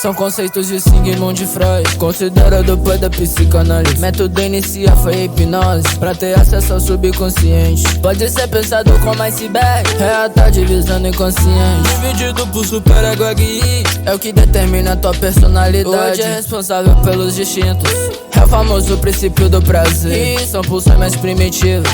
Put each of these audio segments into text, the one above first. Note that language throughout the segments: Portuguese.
São conceitos de Sigmund Freud, considerado o pai da psicanálise. Método inicial foi a hipnose, pra ter acesso ao subconsciente. Pode ser pensado como iceberg, é a tal divisão do inconsciente. Dividido por superego é o que determina a tua personalidade. Hoje é responsável pelos instintos, é o famoso princípio do prazer. E são pulsões mais primitivas,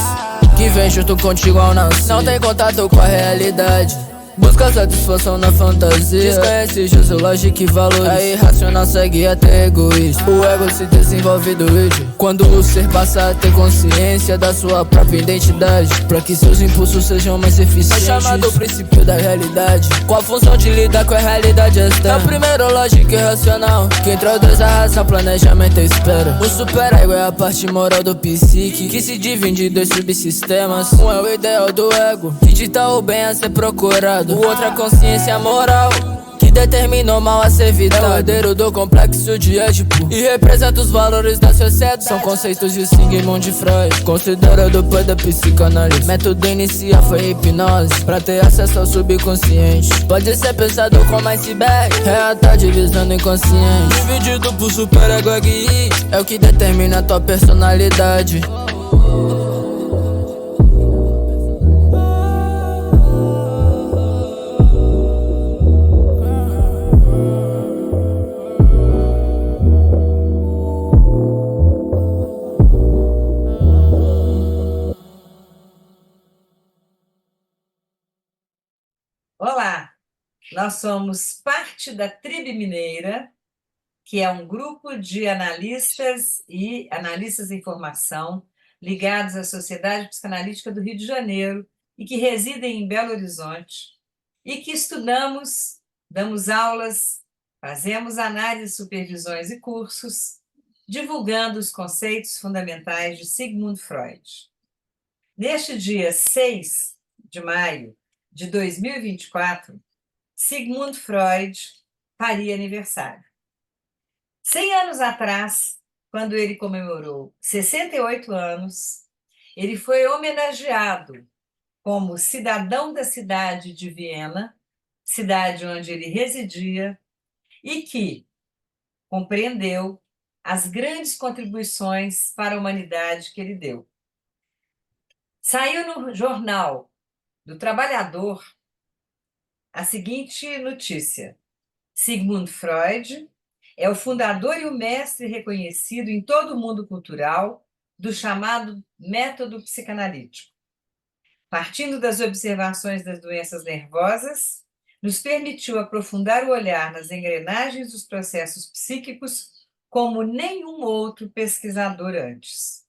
que vem junto contigo ao nascer. Não tem contato com a realidade, busca satisfação na fantasia. Desconhece juízo, lógica e valores. A irracional segue até egoísta. O ego se desenvolve do id quando o ser passa a ter consciência da sua própria identidade, pra que seus impulsos sejam mais eficientes. É chamado princípio da realidade, com a função de lidar com a realidade externa. É o primeiro lógico e racional, que introduz a razão, planejamento e espera. O superego é a parte moral do psique, que se divide em dois subsistemas. Um é o ideal do ego, que dita o bem a ser procurado. O outro é a consciência moral, que determina o mal a ser evitado. É o herdeiro do complexo de Édipo e representa os valores da sociedade. São conceitos de Sigmund Freud, considerado o pai da psicanálise. Método inicial foi a hipnose, pra ter acesso ao subconsciente. Pode ser pensado como iceberg, é a tal divisão do inconsciente. Dividido por superego é o que determina a tua personalidade. Olá, nós somos parte da Tribe Mineira, que é um grupo de analistas e analistas em formação ligados à Sociedade Psicanalítica do Rio de Janeiro e que residem em Belo Horizonte e que estudamos, damos aulas, fazemos análises, supervisões e cursos, divulgando os conceitos fundamentais de Sigmund Freud. Neste dia 6 de maio de 2024, Sigmund Freud faria aniversário. 100 anos atrás, quando ele comemorou 68 anos, ele foi homenageado como cidadão da cidade de Viena, cidade onde ele residia, e que compreendeu as grandes contribuições para a humanidade que ele deu. Saiu no Jornal do Trabalhador a seguinte notícia: Sigmund Freud é o fundador e o mestre reconhecido em todo o mundo cultural do chamado método psicanalítico. Partindo das observações das doenças nervosas, nos permitiu aprofundar o olhar nas engrenagens dos processos psíquicos como nenhum outro pesquisador antes.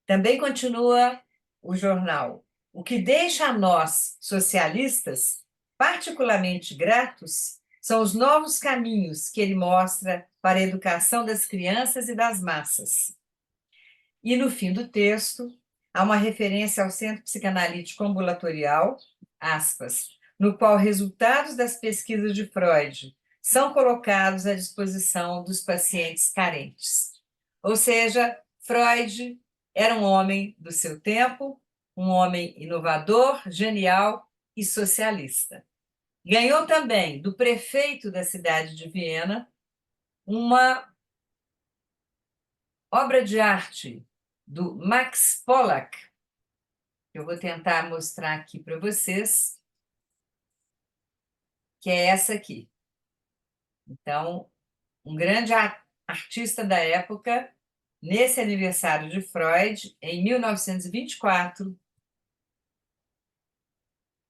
Também continua o jornal: o que deixa a nós, socialistas, particularmente gratos são os novos caminhos que ele mostra para a educação das crianças e das massas. E no fim do texto, há uma referência ao Centro Psicanalítico Ambulatorial, aspas, no qual resultados das pesquisas de Freud são colocados à disposição dos pacientes carentes. Ou seja, Freud era um homem do seu tempo, um homem inovador, genial e socialista. Ganhou também do prefeito da cidade de Viena uma obra de arte do Max Pollack, que eu vou tentar mostrar aqui para vocês, que é essa aqui. Então, um grande artista da época, nesse aniversário de Freud, em 1924,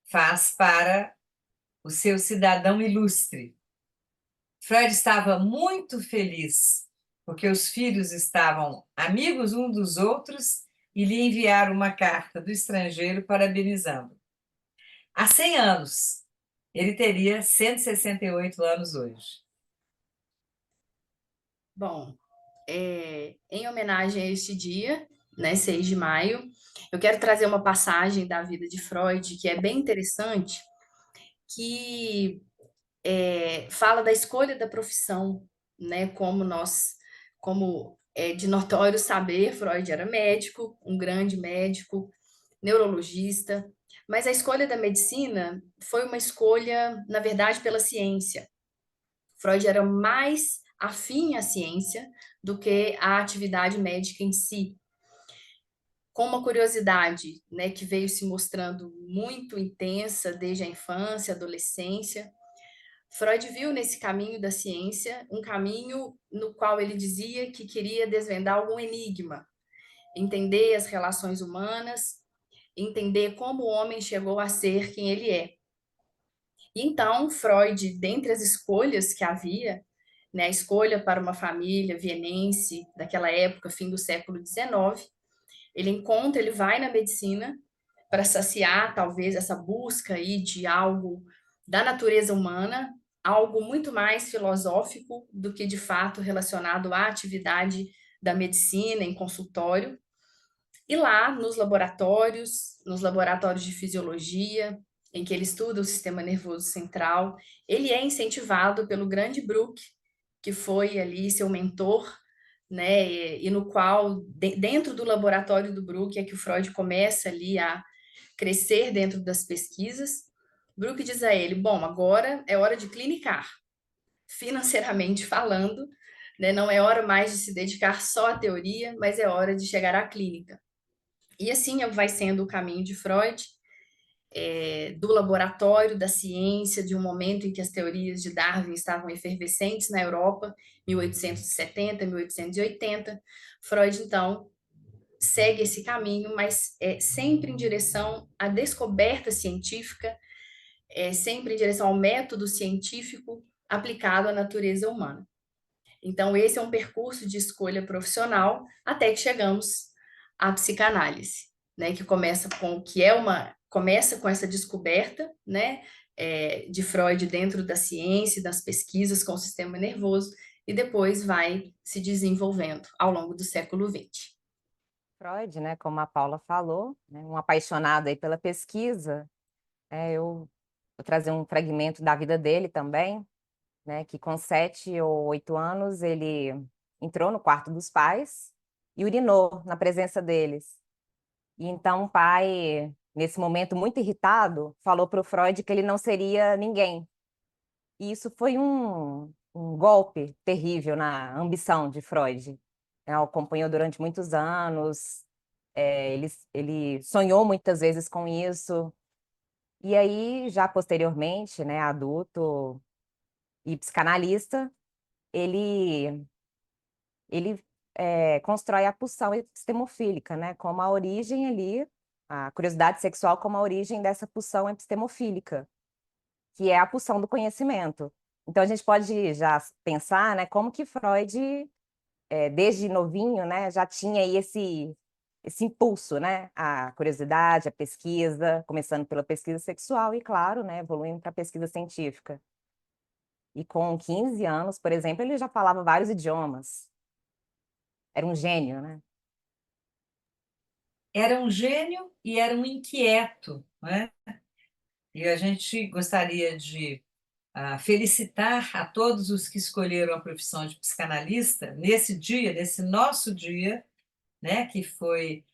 faz para o seu cidadão ilustre. Freud estava muito feliz, porque os filhos estavam amigos uns dos outros e lhe enviaram uma carta do estrangeiro parabenizando. Há 100 anos, ele teria 168 anos hoje. Bom, em homenagem a este dia, né, 6 de maio, eu quero trazer uma passagem da vida de Freud que é bem interessante, que fala da escolha da profissão, né, como é de notório saber, Freud era médico, um grande médico, neurologista, mas a escolha da medicina foi uma escolha, na verdade, pela ciência. Freud era mais afim à ciência do que à atividade médica em si. Com uma curiosidade, né, que veio se mostrando muito intensa desde a infância, adolescência, Freud viu nesse caminho da ciência um caminho no qual ele dizia que queria desvendar algum enigma, entender as relações humanas, entender como o homem chegou a ser quem ele é. E então, Freud, dentre as escolhas que havia, né, a escolha para uma família vienense daquela época, fim do século XIX, ele vai na medicina para saciar talvez essa busca aí de algo da natureza humana, algo muito mais filosófico do que de fato relacionado à atividade da medicina em consultório. E lá nos laboratórios de fisiologia, em que ele estuda o sistema nervoso central, ele é incentivado pelo grande Brook, que foi ali seu mentor, né, e no qual, dentro do laboratório do Brook, é que o Freud começa ali a crescer dentro das pesquisas. Brook diz a ele, bom, agora é hora de clinicar, financeiramente falando, né, não é hora mais de se dedicar só à teoria, mas é hora de chegar à clínica. E assim vai sendo o caminho de Freud, do laboratório, da ciência, de um momento em que as teorias de Darwin estavam efervescentes na Europa, 1870, 1880. Freud, então, segue esse caminho, mas sempre em direção à descoberta científica, sempre em direção ao método científico aplicado à natureza humana. Então, esse é um percurso de escolha profissional até que chegamos à psicanálise, né, que começa com essa descoberta, né, de Freud dentro da ciência, das pesquisas com o sistema nervoso, e depois vai se desenvolvendo ao longo do século XX. Freud, né, como a Paula falou, né, um apaixonado aí pela pesquisa, eu vou trazer um fragmento da vida dele também, né, que com 7 ou 8 anos ele entrou no quarto dos pais e urinou na presença deles. E então o pai, nesse momento muito irritado, falou para o Freud que ele não seria ninguém. E isso foi um golpe terrível na ambição de Freud. O acompanhou durante muitos anos, ele sonhou muitas vezes com isso. E aí, já posteriormente, né, adulto e psicanalista, ele constrói a pulsão epistemofílica, né, como a origem ali, a curiosidade sexual como a origem dessa pulsão epistemofílica, que é a pulsão do conhecimento. Então, a gente pode já pensar, né, como que Freud, desde novinho, né, já tinha aí esse impulso, né, a curiosidade, a pesquisa, começando pela pesquisa sexual e, claro, né, evoluindo para a pesquisa científica. E com 15 anos, por exemplo, ele já falava vários idiomas. Era um gênio, né? Era um gênio e era um inquieto, né? E a gente gostaria de felicitar a todos os que escolheram a profissão de psicanalista nesse dia, nesse nosso dia, né, que foi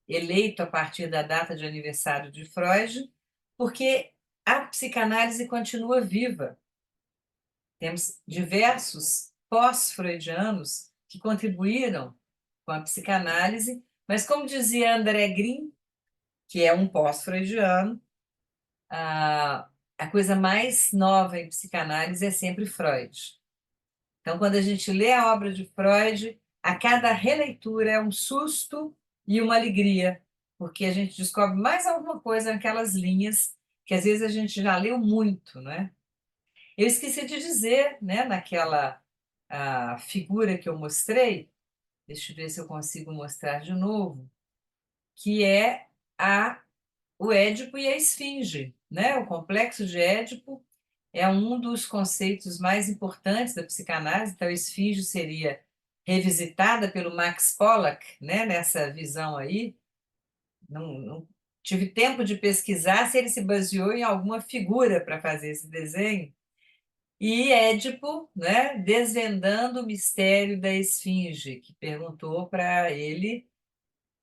eleito a partir da data de aniversário de Freud, porque a psicanálise continua viva. Temos diversos pós-freudianos que contribuíram com a psicanálise, mas como dizia André Green, que é um pós-freudiano, a coisa mais nova em psicanálise é sempre Freud. Então, quando a gente lê a obra de Freud, a cada releitura é um susto e uma alegria, porque a gente descobre mais alguma coisa naquelas linhas que às vezes a gente já leu muito, né? Eu esqueci de dizer, né, naquela figura que eu mostrei, deixa eu ver se eu consigo mostrar de novo, que é o Édipo e a Esfinge, né? O complexo de Édipo é um dos conceitos mais importantes da psicanálise, então a Esfinge seria revisitada pelo Max Pollack, né? Nessa visão aí. Não tive tempo de pesquisar se ele se baseou em alguma figura para fazer esse desenho. E Édipo, né? Desvendando o mistério da Esfinge, que perguntou para ele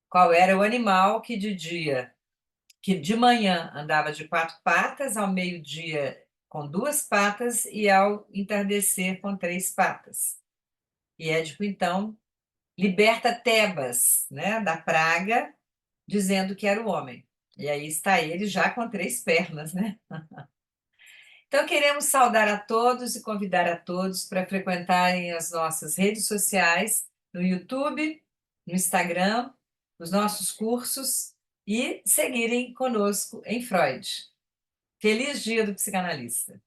qual era o animal que de manhã andava de 4 patas, ao meio-dia com 2 patas e ao entardecer com 3 patas. E Édipo, então, liberta Tebas, né, da praga, dizendo que era o homem. E aí está ele já com 3 pernas, né? Então, queremos saudar a todos e convidar a todos para frequentarem as nossas redes sociais, no YouTube, no Instagram, os nossos cursos e seguirem conosco em Freud. Feliz Dia do Psicanalista!